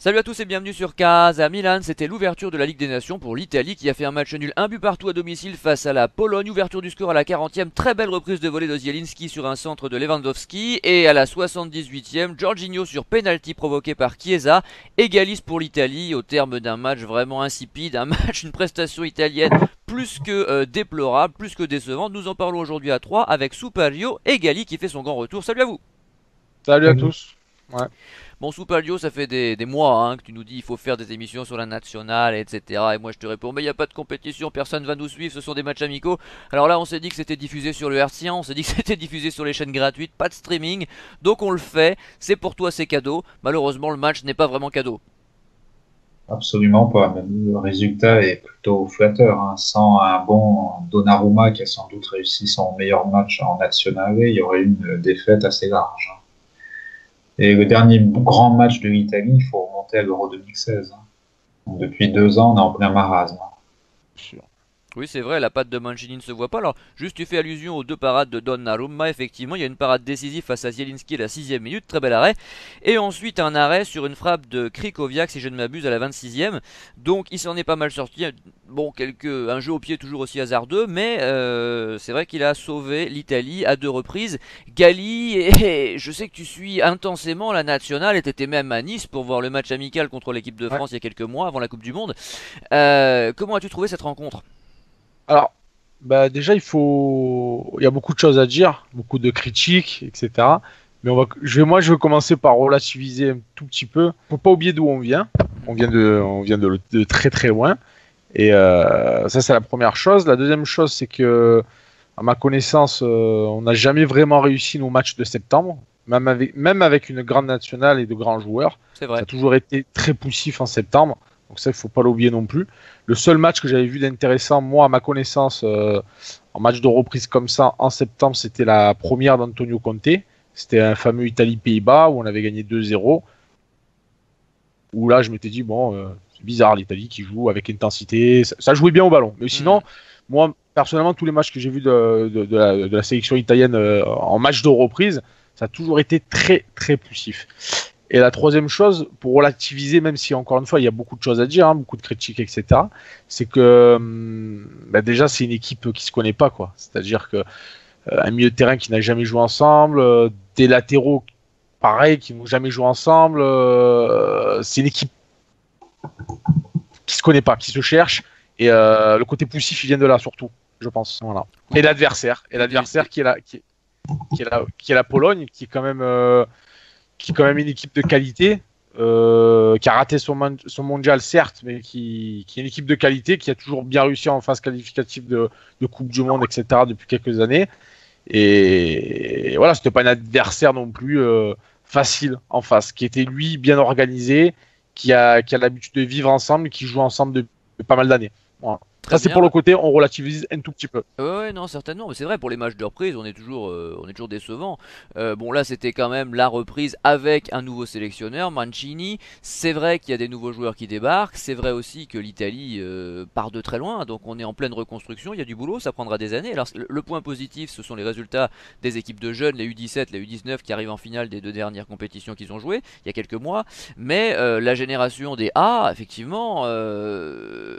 Salut à tous et bienvenue sur Casa Milan. C'était l'ouverture de la Ligue des Nations pour l'Italie qui a fait un match nul, un but partout à domicile face à la Pologne. Ouverture du score à la 40e, très belle reprise de volée de Zielinski sur un centre de Lewandowski. Et à la 78e, Jorginho sur penalty provoqué par Chiesa égalise pour l'Italie au terme d'un match vraiment insipide. Une prestation italienne plus que déplorable, plus que décevante. Nous en parlons aujourd'hui à 3 avec Supario et Gali qui fait son grand retour. Salut à vous. Salut à Salut. tous. Ouais. Bon, Soupalio, ça fait des mois que tu nous dis il faut faire des émissions sur la nationale, etc. Et moi je te réponds, mais il n'y a pas de compétition, personne va nous suivre, ce sont des matchs amicaux. Alors là, on s'est dit que c'était diffusé sur le RC1, on s'est dit que c'était diffusé sur les chaînes gratuites, pas de streaming. Donc on le fait, c'est pour toi, c'est cadeau. Malheureusement, le match n'est pas vraiment cadeau. Absolument pas. Même le résultat est plutôt flatteur, hein. Sans un bon Donnarumma qui a sans doute réussi son meilleur match en nationale, il y aurait eu une défaite assez large, hein. Et le dernier grand match de l'Italie, il faut remonter à l'Euro 2016, hein. Donc, depuis 2 ans, on est en plein marasme, hein. Sûr. Oui, c'est vrai, la patte de Mancini ne se voit pas. Alors, juste tu fais allusion aux deux parades de Donnarumma. Effectivement, il y a une parade décisive face à Zielinski à la 6e minute, très bel arrêt. Et ensuite, un arrêt sur une frappe de Krikoviak, si je ne m'abuse, à la 26e. Donc, il s'en est pas mal sorti. Bon, un jeu au pied toujours aussi hasardeux, mais c'est vrai qu'il a sauvé l'Italie à deux reprises. Gali, et je sais que tu suis intensément la nationale, et t'étais même à Nice pour voir le match amical contre l'équipe de Ouais. France il y a quelques mois, avant la Coupe du Monde. Comment as-tu trouvé cette rencontre? Alors, bah déjà, il y a beaucoup de choses à dire, beaucoup de critiques, etc. Mais je vais commencer par relativiser un tout petit peu. Faut pas oublier d'où on vient. On vient de très très loin. Et ça, c'est la première chose. La deuxième chose, c'est que, à ma connaissance, on n'a jamais vraiment réussi nos matchs de septembre, même avec une grande nationale et de grands joueurs. C'est Ça vrai. a toujours été très poussif en septembre. Donc ça, il faut pas l'oublier non plus. Le seul match que j'avais vu d'intéressant, moi, à ma connaissance, en match de reprise comme ça, en septembre, c'était la première d'Antonio Conte. C'était un fameux Italie-Pays-Bas où on avait gagné 2-0. Où là, je m'étais dit, bon, c'est bizarre, l'Italie qui joue avec intensité. Ça jouait bien au ballon. Mais Hmm. sinon, moi, personnellement, tous les matchs que j'ai vus de la sélection italienne en match de reprise, ça a toujours été très, très poussif. Et la troisième chose, pour relativiser, même si encore une fois il y a beaucoup de choses à dire, hein, beaucoup de critiques, etc., c'est que bah déjà c'est une équipe qui se connaît pas, quoi. C'est-à-dire que un milieu de terrain qui n'a jamais joué ensemble, des latéraux pareil qui n'ont jamais joué ensemble, c'est une équipe qui se connaît pas, qui se cherche. Et le côté poussif, il vient de là surtout, je pense. Voilà. Oui, Et l'adversaire qui est la Pologne, qui est quand même une équipe de qualité, qui a raté son mondial, certes, mais qui est une équipe de qualité, qui a toujours bien réussi en phase qualificative de Coupe du Monde, etc., depuis quelques années. Et voilà, c'était pas un adversaire non plus facile en face, qui était lui bien organisé, qui a l'habitude de vivre ensemble, qui joue ensemble depuis pas mal d'années. Voilà. Ça, très c'est bien. pour le côté, on relativise un tout petit peu. Ouais, non, certainement. Mais c'est vrai, pour les matchs de reprise, on est toujours décevant. Bon, là, c'était quand même la reprise avec un nouveau sélectionneur, Mancini. C'est vrai qu'il y a des nouveaux joueurs qui débarquent. C'est vrai aussi que l'Italie part de très loin. Donc, on est en pleine reconstruction. Il y a du boulot, ça prendra des années. Alors, le point positif, ce sont les résultats des équipes de jeunes, les U17, les U19, qui arrivent en finale des deux dernières compétitions qu'ils ont jouées il y a quelques mois. Mais la génération des A, effectivement,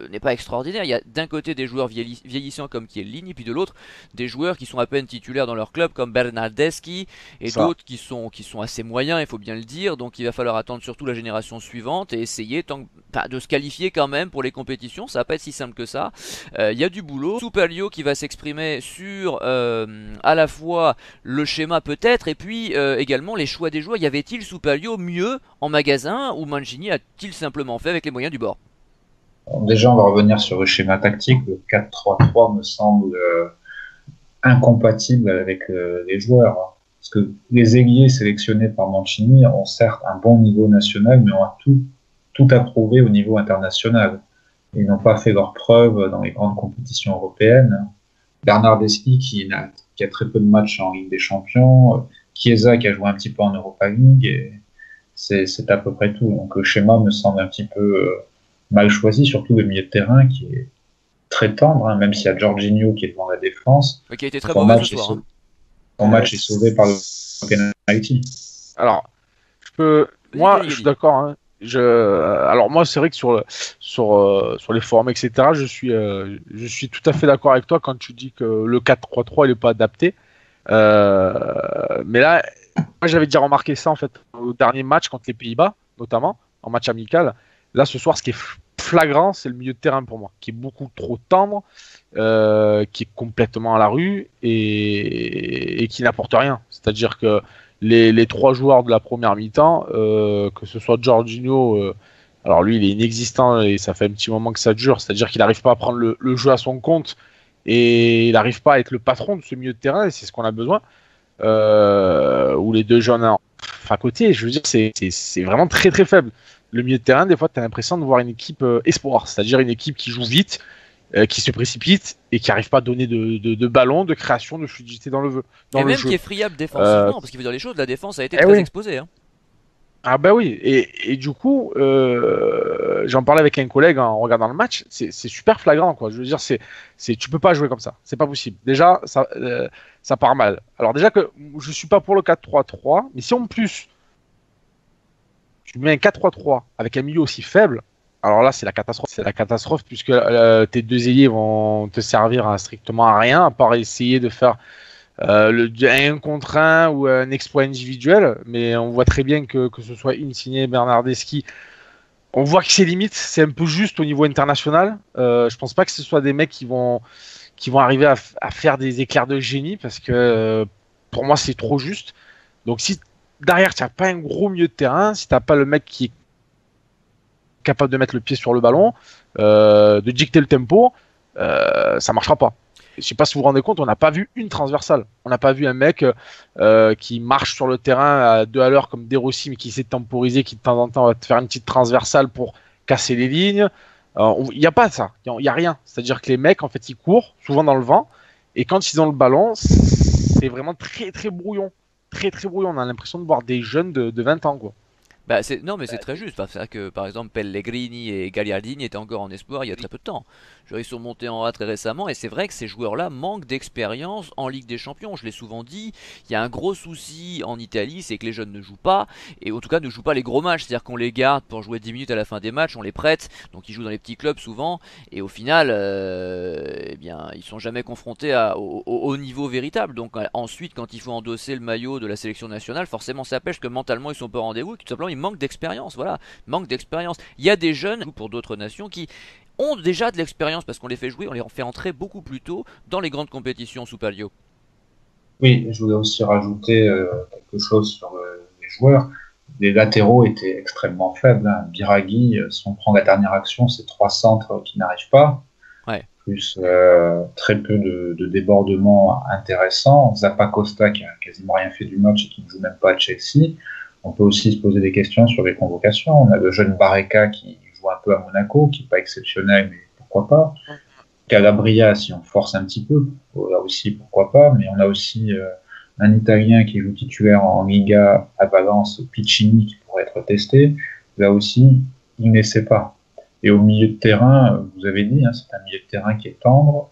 n'est pas extraordinaire. Il y a d'un côté des joueurs vieillissants comme Chiellini, puis de l'autre des joueurs qui sont à peine titulaires dans leur club comme Bernardeschi et Ça. d'autres qui sont assez moyens, il faut bien le dire. Donc il va falloir attendre surtout la génération suivante et essayer de se qualifier quand même pour les compétitions. Ça va pas être si simple que ça. Il y a du boulot. Superlio qui va s'exprimer sur à la fois le schéma peut-être et puis également les choix des joueurs. Y avait-il Superlio mieux en magasin ou Mancini a-t-il simplement fait avec les moyens du bord? Bon, déjà, on va revenir sur le schéma tactique. Le 4-3-3 me semble incompatible avec les joueurs, hein. Parce que les ailiers sélectionnés par Mancini ont certes un bon niveau national, mais ont tout approuvé au niveau international. Ils n'ont pas fait leurs preuves dans les grandes compétitions européennes. Bernardeschi, qui a très peu de matchs en Ligue des Champions, Chiesa, qui a joué un petit peu en Europa League, et c'est à peu près tout. Donc le schéma me semble un petit peu mal choisi, surtout le milieu de terrain qui est très tendre, hein, même s'il y a Jorginho qui est devant la défense. Qui a été très Son mauvais ce match est soir, hein. sauvé, son match est sauvé par le penalty. Alors, je peux. Vas-y, Moi, je suis Kaligali. d'accord, hein. Alors moi, c'est vrai que sur les forums, etc., je suis tout à fait d'accord avec toi quand tu dis que le 4-3-3 il est pas adapté. Mais là, moi j'avais déjà remarqué ça en fait au dernier match contre les Pays-Bas, notamment en match amical. Là, ce soir, ce qui est flagrant, c'est le milieu de terrain pour moi, qui est beaucoup trop tendre, qui est complètement à la rue et qui n'apporte rien. C'est-à-dire que les trois joueurs de la première mi-temps, que ce soit Jorginho, alors lui il est inexistant et ça fait un petit moment que ça dure, c'est-à-dire qu'il n'arrive pas à prendre le jeu à son compte et il n'arrive pas à être le patron de ce milieu de terrain et c'est ce qu'on a besoin. Ou les deux jeunes à côté, je veux dire, c'est vraiment très très faible. Le milieu de terrain, des fois, tu as l'impression de voir une équipe espoir, c'est-à-dire une équipe qui joue vite, qui se précipite et qui n'arrive pas à donner de ballon, de création, de fluidité dans Et le même jeu. qui est friable défensivement, parce qu'il faut dire les choses, la défense a été Eh très oui. exposée. Hein. Ah bah oui, et du coup, j'en parlais avec un collègue en regardant le match, c'est super flagrant quoi. Je veux dire, tu peux pas jouer comme ça, c'est pas possible. Déjà, ça part mal. Alors déjà que je suis pas pour le 4-3-3, mais si en plus tu mets un 4-3-3 avec un milieu aussi faible, alors là c'est la catastrophe. C'est la catastrophe puisque tes deux ailiers vont te servir à strictement à rien, à part essayer de faire un contre un ou un exploit individuel, mais on voit très bien que ce soit Insigne et Bernardeschi, on voit que c'est limite, c'est un peu juste au niveau international. Je pense pas que ce soit des mecs qui vont arriver à faire des éclairs de génie parce que pour moi c'est trop juste. Donc si derrière tu n'as pas un gros milieu de terrain, si t'as pas le mec qui est capable de mettre le pied sur le ballon, de dicter le tempo, ça marchera pas. Je sais pas si vous vous rendez compte, on n'a pas vu une transversale. On n'a pas vu un mec qui marche sur le terrain à 2 à l'heure comme De Rossi, mais qui sait temporiser, qui de temps en temps va te faire une petite transversale pour casser les lignes. Il n'y a pas ça, il n'y a rien. C'est-à-dire que les mecs, en fait, ils courent, souvent dans le vent, et quand ils ont le ballon, c'est vraiment très très brouillon. Très très brouillon. On a l'impression de voir des jeunes de 20 ans, quoi. Bah, non, mais c'est très juste. Enfin, c'est vrai que par exemple Pellegrini et Gagliardini étaient encore en espoir il y a très peu de temps. Ils sont montés en A très récemment et c'est vrai que ces joueurs-là manquent d'expérience en Ligue des Champions. Je l'ai souvent dit, il y a un gros souci en Italie, c'est que les jeunes ne jouent pas et en tout cas ne jouent pas les gros matchs. C'est-à-dire qu'on les garde pour jouer 10 minutes à la fin des matchs, on les prête, donc ils jouent dans les petits clubs souvent et au final, eh bien, ils sont jamais confrontés au niveau véritable. Donc ensuite, quand il faut endosser le maillot de la sélection nationale, forcément ça pêche que mentalement ils sont pas au rendez-vous et que tout simplement ils manquent d'expérience. Voilà, manque d'expérience. Il y a des jeunes pour d'autres nations qui ont déjà de l'expérience parce qu'on les fait jouer, on les fait entrer beaucoup plus tôt dans les grandes compétitions sous Palio. Oui, je voulais aussi rajouter quelque chose sur les joueurs. Les latéraux étaient extrêmement faibles. Hein. Biraghi, si on prend la dernière action, c'est 3 centres qui n'arrivent pas, Ouais. plus très peu de débordements intéressants. Zappa Costa qui a quasiment rien fait du match et qui ne joue même pas à Chelsea. On peut aussi se poser des questions sur les convocations. On a le jeune Barreca qui joue un peu à Monaco, qui n'est pas exceptionnel, mais pourquoi pas. Calabria, si on force un petit peu, là aussi, pourquoi pas. Mais on a aussi un Italien qui joue titulaire en Liga à Valence, Piccini, qui pourrait être testé. Là aussi, il ne sait pas. Et au milieu de terrain, vous avez dit, hein, c'est un milieu de terrain qui est tendre,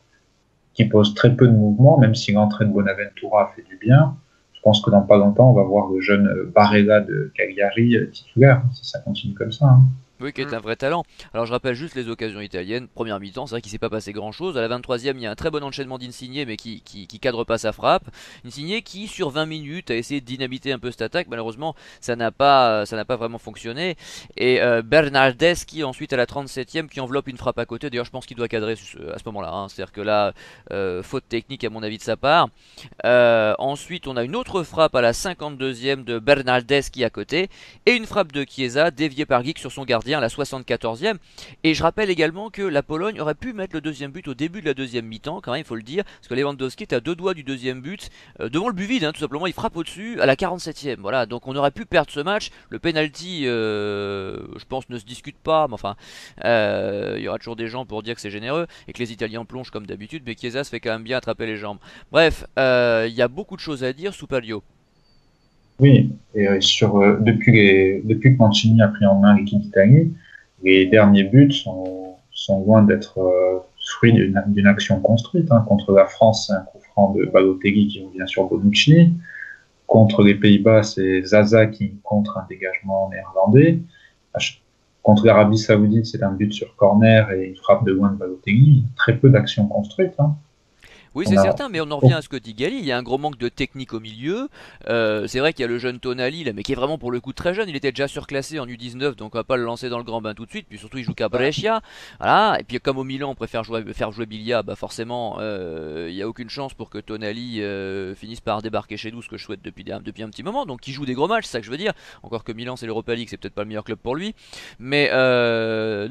qui pose très peu de mouvement, même si l'entrée de Bonaventura fait du bien. Je pense que dans pas longtemps, on va voir le jeune Barella de Cagliari titulaire, si ça continue comme ça. Hein. Oui, qui est un vrai talent. Alors je rappelle juste les occasions italiennes. Première mi-temps, c'est vrai qu'il s'est pas passé grand-chose. À la 23e, il y a un très bon enchaînement d'Insigne, mais qui cadre pas sa frappe. Insigne qui, sur 20 minutes, a essayé de dynamiter un peu cette attaque. Malheureusement, ça n'a pas vraiment fonctionné. Et Bernardeschi, ensuite, à la 37e, qui enveloppe une frappe à côté. D'ailleurs, je pense qu'il doit cadrer à ce moment-là. Hein. C'est-à-dire que là, faute technique, à mon avis, de sa part. Ensuite, on a une autre frappe à la 52e de Bernardeschi à côté. Et une frappe de Chiesa, déviée par Geek sur son gardien à la 74e. Et je rappelle également que la Pologne aurait pu mettre le deuxième but au début de la deuxième mi-temps, quand même, il faut le dire, parce que Lewandowski est à 2 doigts du deuxième but, devant le but vide, hein, tout simplement, il frappe au-dessus à la 47e. Voilà, donc on aurait pu perdre ce match. Le penalty, je pense, ne se discute pas, mais enfin, il y aura toujours des gens pour dire que c'est généreux et que les Italiens plongent comme d'habitude, mais Chiesa se fait quand même bien attraper les jambes. Bref, il y a beaucoup de choses à dire sous Palio. Oui, et depuis que Mancini a pris en main l'équipe d'Italie, les derniers buts sont loin d'être fruits d'une action construite. Hein. Contre la France, c'est un coup franc de Balotelli qui revient sur Bonucci. Contre les Pays-Bas, c'est Zaza qui contre un dégagement néerlandais. Contre l'Arabie Saoudite, c'est un but sur corner et une frappe de loin de Balotelli. Très peu d'actions construites. Hein. Oui, c'est certain, mais on en revient à ce que dit Gali. Il y a un gros manque de technique au milieu. C'est vrai qu'il y a le jeune Tonali, là, mais qui est vraiment pour le coup très jeune. Il était déjà surclassé en U19, donc on va pas le lancer dans le grand bain tout de suite. Puis surtout, il joue qu'à Brescia. Voilà. Et puis comme au Milan, on préfère faire jouer Bilia, bah forcément, il n'y a aucune chance pour que Tonali finisse par débarquer chez nous, ce que je souhaite depuis un petit moment. Donc il joue des gros matchs, c'est ça que je veux dire. Encore que Milan, c'est l'Europa League, c'est peut-être pas le meilleur club pour lui. Mais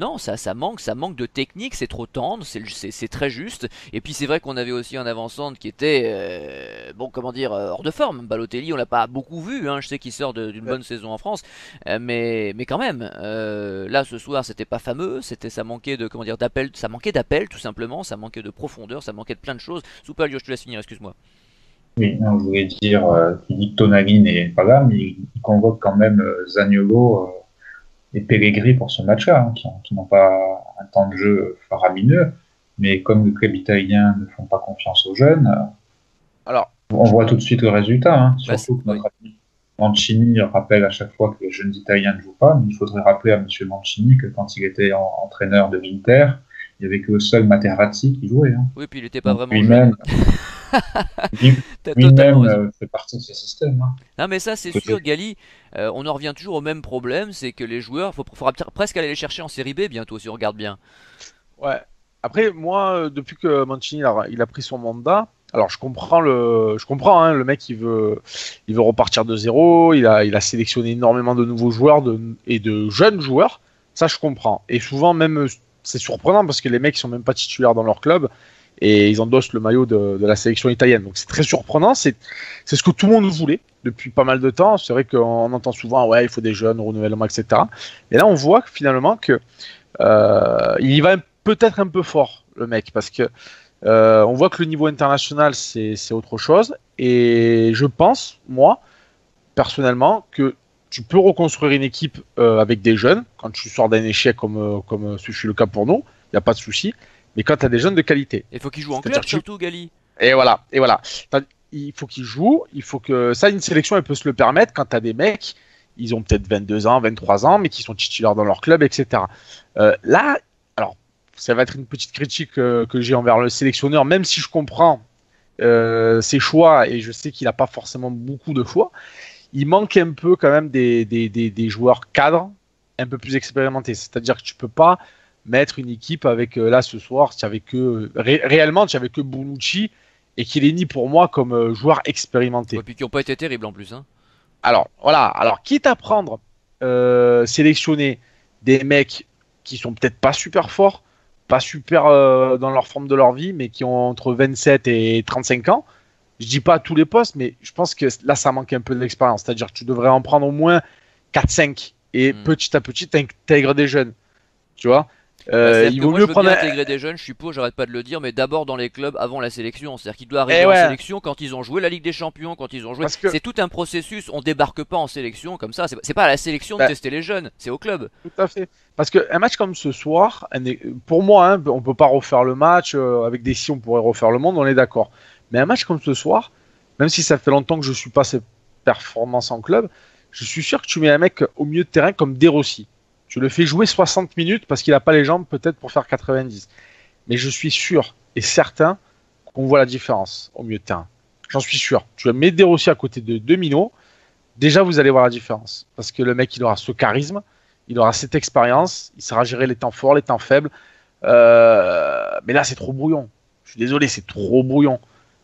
non, ça manque de technique. C'est trop tendre, c'est très juste. Et puis c'est vrai qu'on avait aussi un avant-centre qui était hors de forme. Balotelli, on l'a pas beaucoup vu, hein. Je sais qu'il sort d'une bonne saison en France, mais quand même, là ce soir c'était pas fameux, ça manquait d'appel, ça manquait d'appel tout simplement, ça manquait de profondeur, ça manquait de plein de choses. Soupalio, je te laisse finir, excuse-moi. Oui, non, je voulais dire qu'il dit que Tonali n'est pas là, mais il convoque quand même Zaniolo et Pellegrini pour ce match-là, hein, qui n'ont pas un temps de jeu faramineux. Mais comme les clubs italiens ne font pas confiance aux jeunes, alors, on voit tout de suite le résultat. Hein. Bah, Surtout que notre ami Mancini rappelle à chaque fois que les jeunes Italiens ne jouent pas. Mais il faudrait rappeler à M. Mancini que quand il était entraîneur de l'Inter, il n'y avait que le seul Materazzi qui jouait. Hein. Oui, puis il n'était pas vraiment lui-même, lui-même fait partie de ce système. Hein. Non mais ça c'est sûr, Gali, on en revient toujours au même problème, c'est que les joueurs, faudra presque aller les chercher en série B bientôt si on regarde bien. ouais. Après, moi, depuis que Mancini il a pris son mandat, alors je comprends hein, le mec il veut repartir de zéro. Il a sélectionné énormément de nouveaux joueurs et de jeunes joueurs. Ça, je comprends. Et souvent même, c'est surprenant parce que les mecs ils sont même pas titulaires dans leur club et ils endossent le maillot de la sélection italienne. Donc c'est très surprenant. C'est ce que tout le monde voulait depuis pas mal de temps. C'est vrai qu'on entend souvent ouais il faut des jeunes, renouvellement, etc. Et là on voit que, finalement que il y va peut-être un peu fort le mec parce que on voit que le niveau international c'est autre chose et je pense moi personnellement que tu peux reconstruire une équipe avec des jeunes quand tu sors d'un échec comme ce fut le cas pour nous, il n'y a pas de souci, mais quand tu as des jeunes de qualité. Il faut qu'ils jouent en club surtout, Gali. Et voilà. Il faut qu'ils jouent, il faut que ça, une sélection elle peut se le permettre quand tu as des mecs, ils ont peut-être 22 ans, 23 ans, mais qui sont titulaires dans leur club, etc. Là, alors ça va être une petite critique que j'ai envers le sélectionneur, même si je comprends ses choix et je sais qu'il n'a pas forcément beaucoup de choix. Il manque un peu quand même des joueurs cadres un peu plus expérimentés. C'est-à-dire que tu peux pas mettre une équipe avec là ce soir, réellement tu n'avais que Bonucci et Chiellini pour moi comme joueurs expérimentés. Et puis qui n'ont pas été terribles en plus. Hein. Alors voilà, alors quitte à prendre sélectionner des mecs qui sont peut-être pas super forts, pas super dans leur forme de leur vie, mais qui ont entre 27 et 35 ans. Je dis pas à tous les postes, mais je pense que là, ça manque un peu d'expérience. C'est-à-dire que tu devrais en prendre au moins 4-5 et petit à petit, t'intègres des jeunes. Tu vois il vaut mieux prendre intégrer des jeunes, je suppose, j'arrête pas de le dire, mais d'abord dans les clubs avant la sélection. C'est-à-dire qu'il doit arriver en sélection quand ils ont joué la Ligue des Champions, quand ils ont joué. C'est tout un processus. On débarque pas en sélection comme ça. C'est pas à la sélection de tester les jeunes, c'est au club. Tout à fait. Parce qu'un match comme ce soir, pour moi, hein, on peut pas refaire le match. Avec des si on pourrait refaire le monde, on est d'accord. Mais un match comme ce soir, même si ça fait longtemps que je suis pas ces performances en club, je suis sûr que tu mets un mec au milieu de terrain comme De Rossi. Tu le fais jouer 60 minutes parce qu'il n'a pas les jambes peut-être pour faire 90. Mais je suis sûr et certain qu'on voit la différence au milieu de terrain. J'en suis sûr. Tu mets De Rossi à côté de Domino, déjà vous allez voir la différence. Parce que le mec, il aura ce charisme, il aura cette expérience, il saura gérer les temps forts, les temps faibles. Mais là, c'est trop brouillon. Je suis désolé, c'est trop brouillon.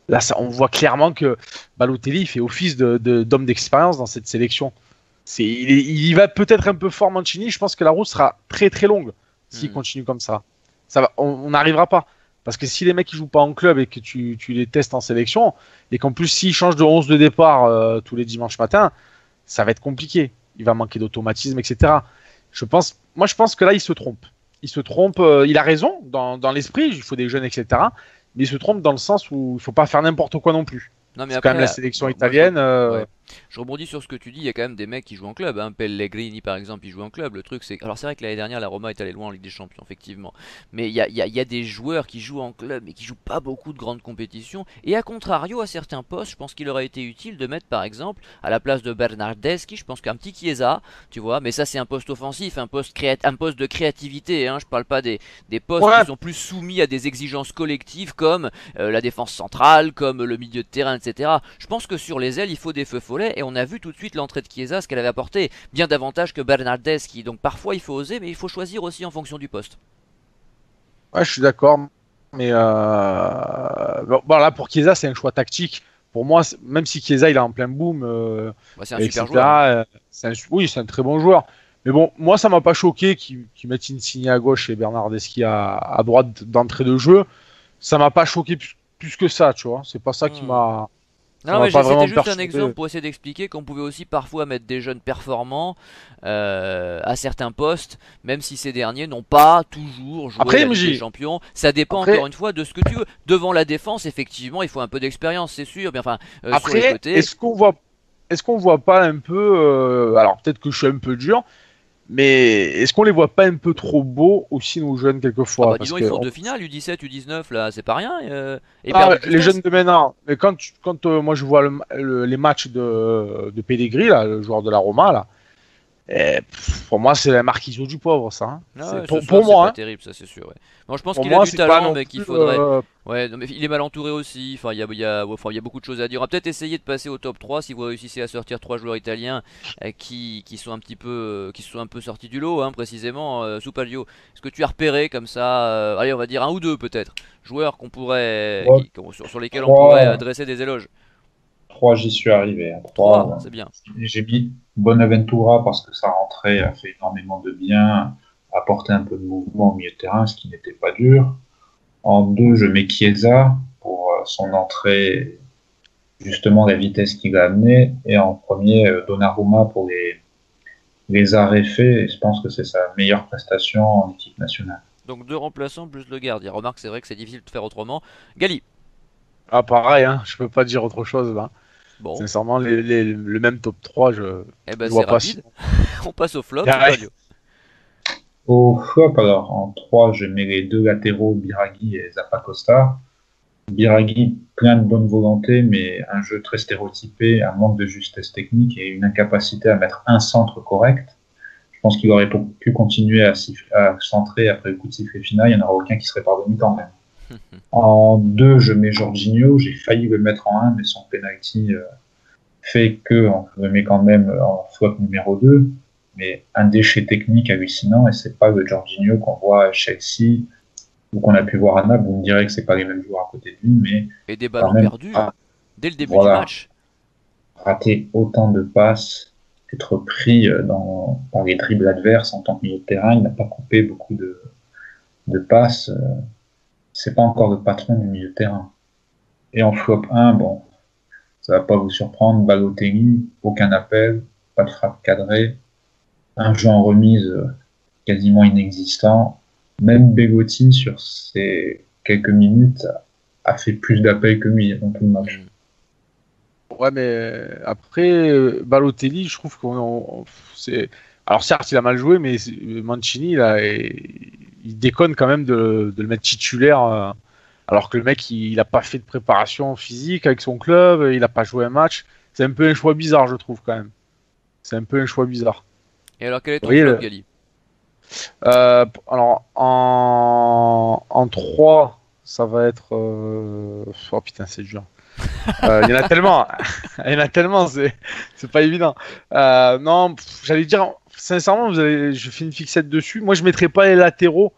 Là, on voit clairement que Balotelli il fait office d'homme d'expérience dans cette sélection. Il y va peut-être un peu fort Mancini. Je pense que la route sera très très longue s'il continue comme ça. On n'arrivera pas. Parce que si les mecs ils jouent pas en club et que tu les testes en sélection, et qu'en plus s'ils changent de 11 de départ tous les dimanches matins, ça va être compliqué. Il va manquer d'automatisme, etc. Je pense que là il se trompe. Il a raison dans l'esprit, il faut des jeunes, etc. Mais il se trompe dans le sens où il faut pas faire n'importe quoi non plus. Non, mais c'est quand même la sélection italienne. Je rebondis sur ce que tu dis, il y a quand même des mecs qui jouent en club, hein. Pellegrini par exemple, il joue en club. Le truc c'est... Alors c'est vrai que l'année dernière la Roma est allée loin en Ligue des Champions, effectivement. Mais il y a des joueurs qui jouent en club mais qui jouent pas beaucoup de grandes compétitions. Et à contrario, à certains postes, je pense qu'il aurait été utile de mettre par exemple, à la place de Bernardeschi, je pense qu'un petit Chiesa, tu vois, mais ça c'est un poste offensif, un poste de créativité, hein. Je parle pas des postes Ouais, qui sont plus soumis à des exigences collectives comme la défense centrale, comme le milieu de terrain, etc. Je pense que sur les ailes, il faut des feux follets et on a vu tout de suite l'entrée de Chiesa, ce qu'elle avait apporté, bien davantage que Bernardeschi. Donc parfois il faut oser, mais il faut choisir aussi en fonction du poste. ouais, je suis d'accord. Mais bon, là, pour Chiesa, c'est un choix tactique. Pour moi, même si Chiesa il est en plein boom, Bah, c'est un super joueur, hein. etc., oui, c'est un très bon joueur. Mais bon, moi, ça m'a pas choqué qu'ils mettent Insigne à gauche et Bernardeschi à droite d'entrée de jeu. Ça m'a pas choqué plus que ça, tu vois. C'est pas ça qui Hmm. m'a. Ça Non, m'a mais pas c'était vraiment juste un exemple perturbé. pour essayer d'expliquer qu'on pouvait aussi parfois mettre des jeunes performants à certains postes, même si ces derniers n'ont pas toujours joué Après, la Ligue des MJ, Champions. Ça dépend encore après, une fois de ce que tu veux. Devant la défense, effectivement, il faut un peu d'expérience, c'est sûr. Mais enfin, sur les après, côtés, est-ce qu'on voit pas un peu, alors peut-être que je suis un peu dur, mais est-ce qu'on les voit pas un peu trop beaux aussi nos jeunes ah quelquefois? bah dis Parce donc, que ils font deux finales, U17, U19, là, c'est pas rien. Et ils ah, perdent de les justesse. jeunes de maintenant, mais quand moi je vois les matchs de Pellegrini, là, le joueur de la Roma, là, pour moi c'est la Marquisio du pauvre, ça, hein. Ah ouais, ce Pour soir, c'est moi, pas hein. terrible, ça c'est sûr. Ouais. Bon, je pense Pour qu'il a moi du c'est pas talent, non mais qu'il plus. faudrait. Ouais, non, mais il est mal entouré aussi. Enfin, il y a beaucoup de choses à dire. On va peut-être essayer de passer au top 3 si vous réussissez à sortir trois joueurs italiens qui sont un petit peu, qui se sont un peu sortis du lot, hein, précisément. Soupalio, est-ce que tu as repéré comme ça, allez, on va dire un ou deux peut-être, joueurs qu'on pourrait, Trois, sur lesquels on pourrait trois, adresser des éloges? trois, j'y suis arrivé. À Trois, trois, c'est bien. j'ai mis Bonaventura parce que sa rentrée a fait énormément de bien, a apporté un peu de mouvement au milieu de terrain, ce qui n'était pas dur. En deux, je mets Chiesa pour son entrée, justement la vitesse qu'il a amené. Et en premier, Donnarumma pour les arrêts faits. Et je pense que c'est sa meilleure prestation en équipe nationale. Donc deux remplaçants plus le gardien. Remarque, c'est vrai que c'est difficile de faire autrement. Gali, Ah pareil, hein, je peux pas dire autre chose là. bon, Sincèrement, le même top 3, eh ben je c'est vois pas rapide. si. On passe au flop, Ah ouais. Soupalio. Au flop, alors en trois, je mets les deux latéraux, Biraghi et Zappacosta. Biraghi, plein de bonne volonté, mais un jeu très stéréotypé, un manque de justesse technique et une incapacité à mettre un centre correct. Je pense qu'il aurait pu continuer à centrer après le coup de sifflet final, il n'y en aura aucun qui serait parvenu quand même. En deux, je mets Jorginho, j'ai failli le mettre en un, mais son penalty fait que on le met quand même en flop numéro 2, mais un déchet technique hallucinant, et c'est pas le Jorginho qu'on voit à Chelsea ou qu'on a pu voir à Naples. Vous me direz que c'est pas les mêmes joueurs à côté de lui, mais Et des quand ballons même, perdus dès le début du voilà, match. rater autant de passes, être pris par les dribbles adverses en tant que milieu de terrain, il n'a pas coupé beaucoup de passes, c'est pas encore le patron du milieu de terrain. Et en flop 1, bon, ça va pas vous surprendre, Balotelli, aucun appel, pas de frappe cadrée, un jeu en remise quasiment inexistant. Même Begotti, sur ces quelques minutes, a fait plus d'appels que lui dans tout le match. Ouais, mais après, Balotelli, je trouve c'est. Alors certes, il a mal joué, mais Mancini, là, il déconne quand même de le mettre titulaire, alors que le mec, il a pas fait de préparation physique avec son club, il a pas joué un match. C'est un peu un choix bizarre, je trouve quand même. C'est un peu un choix bizarre. Et alors, quel est Vous ton voyez, flop, Gali? alors en 3, ça va être. Oh putain, c'est dur. Il y en a tellement, il y en a tellement, c'est pas évident. Non, j'allais dire, sincèrement, je fais une fixette dessus. Moi, je mettrais pas les latéraux,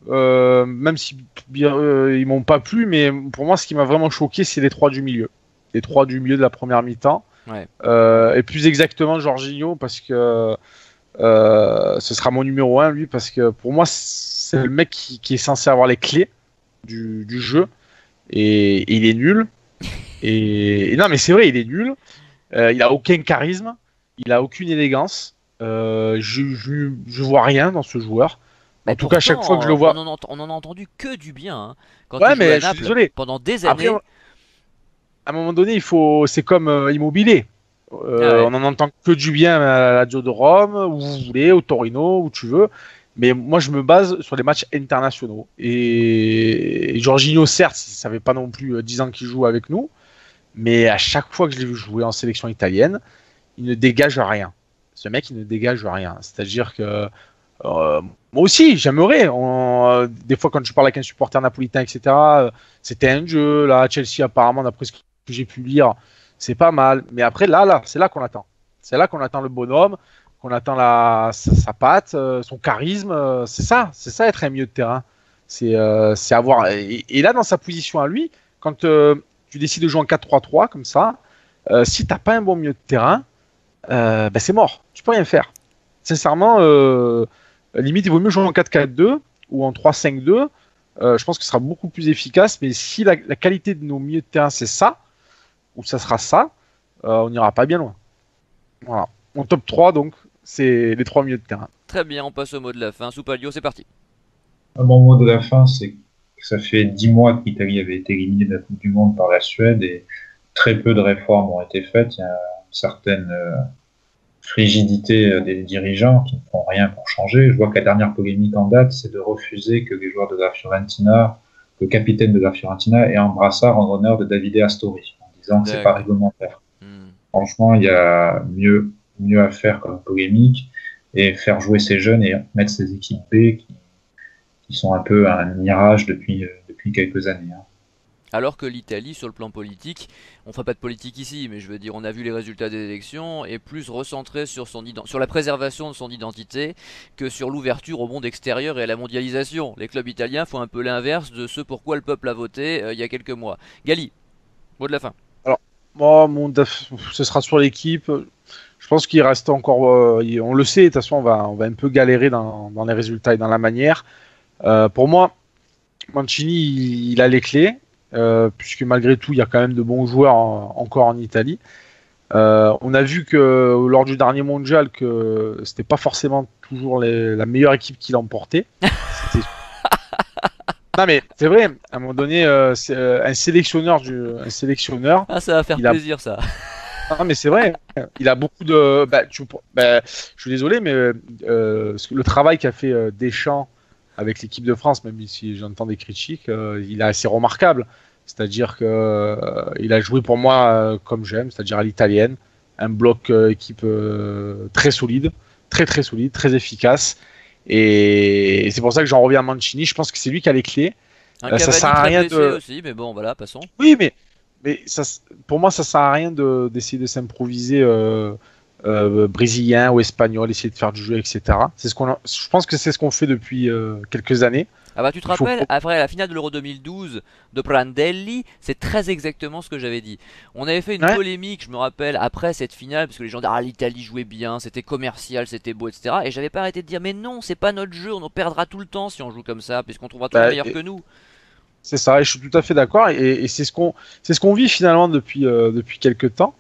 même si ils m'ont pas plu, mais pour moi, ce qui m'a vraiment choqué, c'est les trois du milieu. Les trois du milieu de la première mi-temps. Ouais. Et plus exactement, Jorginho, parce que ce sera mon numéro 1, lui, parce que pour moi, c'est le mec qui est censé avoir les clés du jeu, et il est nul. Et non, mais c'est vrai, il est nul. Il a aucun charisme, il a aucune élégance. Je vois rien dans ce joueur. En Mais tout cas, chaque fois que je le pourtant, vois. on en a entendu que du bien, hein. Quand il Ouais, jouait à mais je suis Naples désolé. pendant des Après, années. à un moment donné, c'est comme Immobilier. Ouais. On en entend que du bien à la Lazio de Rome, où vous voulez, au Torino, où tu veux. Mais moi, je me base sur les matchs internationaux. Et Jorginho, certes, ça fait pas non plus 10 ans qu'il joue avec nous, mais à chaque fois que je l'ai vu jouer en sélection italienne, il ne dégage rien. Ce mec, il ne dégage rien. C'est-à-dire que moi aussi, j'aimerais. Des fois, quand je parle avec un supporter napolitain, etc., c'était un jeu. Là, Chelsea, apparemment, d'après ce que j'ai pu lire, c'est pas mal. Mais après, là, c'est là qu'on attend. C'est là qu'on attend le bonhomme, qu'on attend sa patte, son charisme. C'est ça être un milieu de terrain. C'est avoir. Et là, dans sa position à lui, quand tu décides de jouer en 4-3-3 comme ça, si t'as pas un bon milieu de terrain, ben c'est mort. Tu peux rien faire. Sincèrement, limite, il vaut mieux jouer en 4-4-2 ou en 3-5-2. Je pense que ce sera beaucoup plus efficace. Mais si la qualité de nos milieux de terrain, c'est ça, ou ça sera ça, on n'ira pas bien loin. Voilà. Mon top 3, donc, c'est les 3 milieux de terrain. Très bien, on passe au mot de la fin. Soupalio, c'est parti. Mon mot de la fin, c'est que ça fait 10 mois que l'Italie avait été éliminée de la Coupe du Monde par la Suède et très peu de réformes ont été faites. Il y a une certaine frigidité des dirigeants qui ne font rien pour changer. Je vois que la dernière polémique en date, c'est de refuser que les joueurs de la Fiorentina, le capitaine de la Fiorentina, ait un brassard en l'honneur de Davide Astori, en disant que c'est pas réglementaire. Franchement, il y a mieux à faire comme polémique et faire jouer ces jeunes et mettre ces équipes B qui sont un peu un mirage depuis quelques années. Alors que l'Italie, sur le plan politique, on ne fera pas de politique ici, mais je veux dire, on a vu les résultats des élections, est plus recentré sur la préservation de son identité que sur l'ouverture au monde extérieur et à la mondialisation. Les clubs italiens font un peu l'inverse de ce pourquoi le peuple a voté il y a quelques mois. Gali, mot de la fin. Alors, moi, ce sera sur l'équipe. Je pense qu'il reste encore. On le sait, de toute façon, on va un peu galérer dans les résultats et dans la manière. Pour moi, Mancini, il a les clés. Puisque malgré tout, il y a quand même de bons joueurs encore en Italie. On a vu que lors du dernier mondial que c'était pas forcément toujours la meilleure équipe qui l'emportait. Non mais c'est vrai, à un moment donné, un sélectionneur, Ah, ça va faire plaisir ça. Non mais c'est vrai, il a beaucoup de. Je suis désolé, mais le travail qu'a fait Deschamps avec l'équipe de France, même si j'entends des critiques, il est assez remarquable. C'est-à-dire qu'il a joué pour moi comme j'aime, c'est-à-dire à l'italienne, un bloc équipe très solide, très solide, très efficace. Et c'est pour ça que j'en reviens à Mancini. Je pense que c'est lui qui a les clés. Un Ça sert à Cavani rien très blessé de. aussi, mais bon, voilà, passons. Oui, mais pour moi, ça sert à rien d'essayer de s'improviser brésilien ou espagnol, essayer de faire du jeu, etc. Je pense que c'est ce qu'on fait depuis quelques années. Ah bah tu te Il faut rappelles, après la finale de l'Euro 2012 de Prandelli, c'est très exactement ce que j'avais dit. On avait fait une Ouais. polémique, je me rappelle, après cette finale, parce que les gens disaient ah l'Italie jouait bien, c'était commercial, c'était beau, etc. Et j'avais pas arrêté de dire mais non, c'est pas notre jeu, on en perdra tout le temps si on joue comme ça, puisqu'on trouvera toujours Bah, meilleur que nous. c'est ça, et je suis tout à fait d'accord. Et c'est ce qu'on vit finalement depuis quelques temps,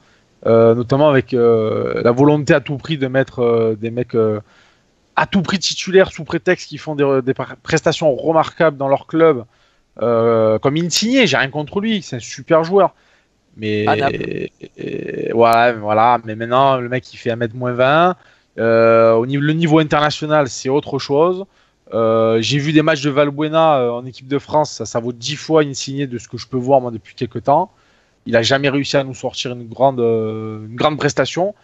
notamment avec la volonté à tout prix de mettre des mecs à tout prix titulaires sous prétexte qu'ils font des prestations remarquables dans leur club, comme Insigne. J'ai rien contre lui, c'est un super joueur. Mais À Naples. voilà. Mais maintenant, le mec il fait 1m-20. Le niveau international, c'est autre chose. J'ai vu des matchs de Valbuena en équipe de France, ça vaut 10 fois Insigne de ce que je peux voir moi depuis quelques temps. Il a jamais réussi à nous sortir une grande prestation.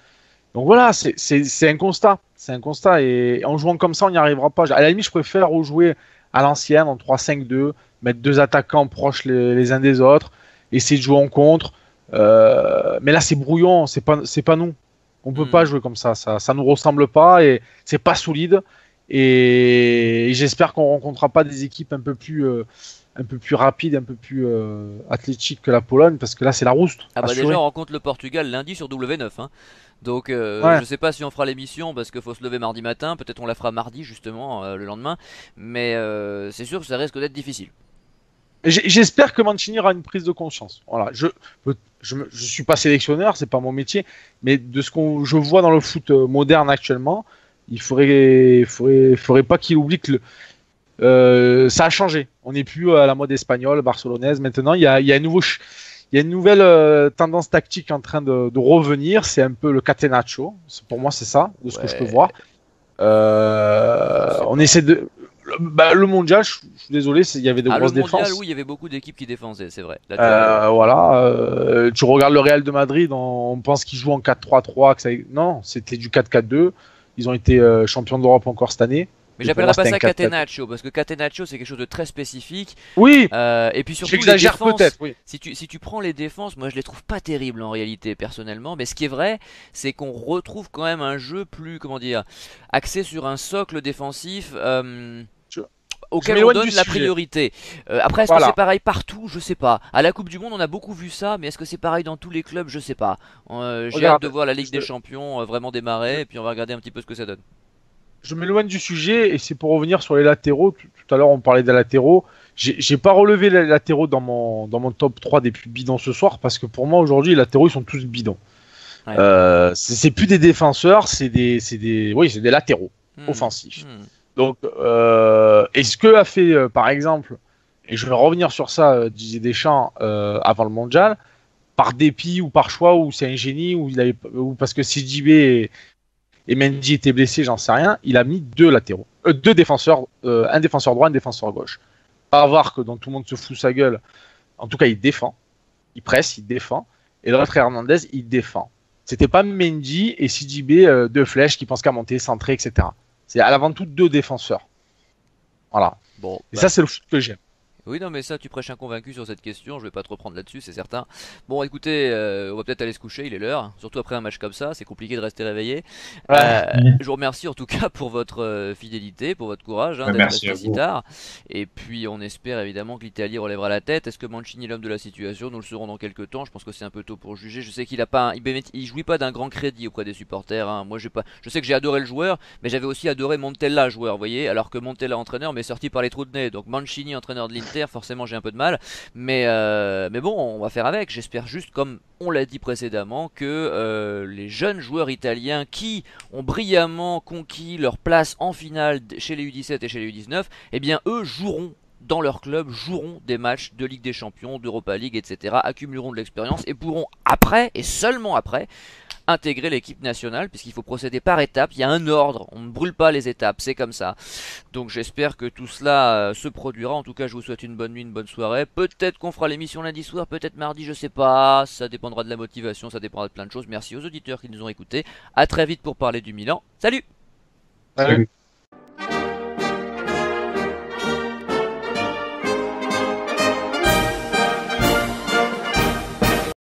Donc voilà, c'est un constat. C'est un constat. Et en jouant comme ça, on n'y arrivera pas. À la limite, je préfère rejouer à l'ancienne en 3-5-2, mettre deux attaquants proches les uns des autres, essayer de jouer en contre. Mais là, c'est brouillon, c'est pas nous. On peut pas jouer comme ça. Ça nous ressemble pas et c'est pas solide. Et j'espère qu'on rencontrera pas des équipes un peu plus rapides, un peu plus athlétiques que la Pologne, parce que là, c'est la rouste. Ah bah Assuré. déjà on rencontre le Portugal lundi sur W9 hein. Donc Ouais. je sais pas si on fera l'émission parce qu'il faut se lever mardi matin, peut-être on la fera mardi justement le lendemain, mais c'est sûr que ça risque d'être difficile. J'espère que Mancini aura une prise de conscience. Voilà, je suis pas sélectionneur, c'est pas mon métier, mais de ce je vois dans le foot moderne actuellement, il faudrait pas qu'il oublie que ça a changé. On n'est plus à la mode espagnole, barcelonaise. Maintenant, il y a il y a une nouvelle tendance tactique en train de revenir, c'est un peu le catenaccio. Pour moi, c'est ça, de ce que je peux voir. On essaie de. Le mondial, je suis désolé, il y avait de grosses le mondial, défenses. oui, il y avait beaucoup d'équipes qui défendaient, c'est vrai. Là, Voilà, tu regardes le Real de Madrid, on pense qu'ils jouent en 4-3-3, que ça... non, c'était du 4-4-2. Ils ont été champions d'Europe encore cette année. mais Et j'appellerais pour moi, pas ça c'était un 4-4. catenaccio, parce que catenaccio c'est quelque chose de très spécifique. Oui, Et puis surtout les j'exagère défenses. peut-être, oui. Si tu prends les défenses, moi je les trouve pas terribles en réalité personnellement. Mais ce qui est vrai, c'est qu'on retrouve quand même un jeu plus, comment dire, axé sur un socle défensif. Je Auquel on m'éloigne donne du la sujet. priorité. Après, est-ce que Voilà. c'est pareil partout? Je sais pas. À la Coupe du Monde, on a beaucoup vu ça, mais est-ce que c'est pareil dans tous les clubs? Je sais pas. J'ai hâte Regarde, de voir la Ligue des je- Champions vraiment démarrer, et puis on va regarder un petit peu ce que ça donne. je m'éloigne du sujet et c'est pour revenir sur les latéraux. Tout à l'heure, on parlait des latéraux. J'ai pas relevé les latéraux dans mon top 3 des plus bidons ce soir parce que pour moi, aujourd'hui, les latéraux, ils sont tous bidons. Ouais. C'est plus des défenseurs, c'est des latéraux offensifs. Donc, et ce que a fait, par exemple, et je vais revenir sur ça, Didier Deschamps, avant le mondial, par dépit ou par choix, ou c'est un génie, ou parce que CJB et Mendy étaient blessés, j'en sais rien, il a mis deux latéraux, deux défenseurs, un défenseur droit, un défenseur gauche. Pavard, que dont tout le monde se fout sa gueule, en tout cas, il défend, il presse, il défend, et le reste Hernandez, il défend. C'était pas Mendy et CJB, deux flèches qui pensent qu'à monter, centrer, etc. C'est avant tout deux défenseurs. Voilà. Bon, Et ça, c'est le foot que j'aime. oui, non, mais ça, tu prêches un convaincu sur cette question. Je vais pas te reprendre là-dessus, c'est certain. Bon, écoutez, on va peut-être aller se coucher, il est l'heure. Surtout après un match comme ça, c'est compliqué de rester réveillé. Je vous remercie en tout cas pour votre fidélité, pour votre courage d'être Merci resté à si vous. tard. Et puis, on espère évidemment que l'Italie relèvera la tête. Est-ce que Mancini est l'homme de la situation? Nous le saurons dans quelques temps. Je pense que c'est un peu tôt pour juger. Je sais qu'il a pas, il jouit pas d'un grand crédit auprès des supporters. Hein. Moi, j'ai pas. Je sais que j'ai adoré le joueur, mais j'avais aussi adoré Montella joueur, vous voyez. Alors que Montella entraîneur m'est sorti par les trous de nez. Donc Mancini entraîneur de l'Inter, forcément j'ai un peu de mal, mais bon, on va faire avec. J'espère juste, comme on l'a dit précédemment, que les jeunes joueurs italiens qui ont brillamment conquis leur place en finale chez les U17 et chez les U19, eh bien eux joueront dans leur club, joueront des matchs de Ligue des Champions, d'Europa League, etc., accumuleront de l'expérience et pourront après, et seulement après, intégrer l'équipe nationale, puisqu'il faut procéder par étapes. Il y a un ordre, on ne brûle pas les étapes, c'est comme ça. Donc j'espère que tout cela se produira. En tout cas, je vous souhaite une bonne nuit, une bonne soirée. Peut-être qu'on fera l'émission lundi soir, peut-être mardi, je sais pas. Ça dépendra de la motivation, ça dépendra de plein de choses. Merci aux auditeurs qui nous ont écoutés. À très vite pour parler du Milan. Salut! Salut.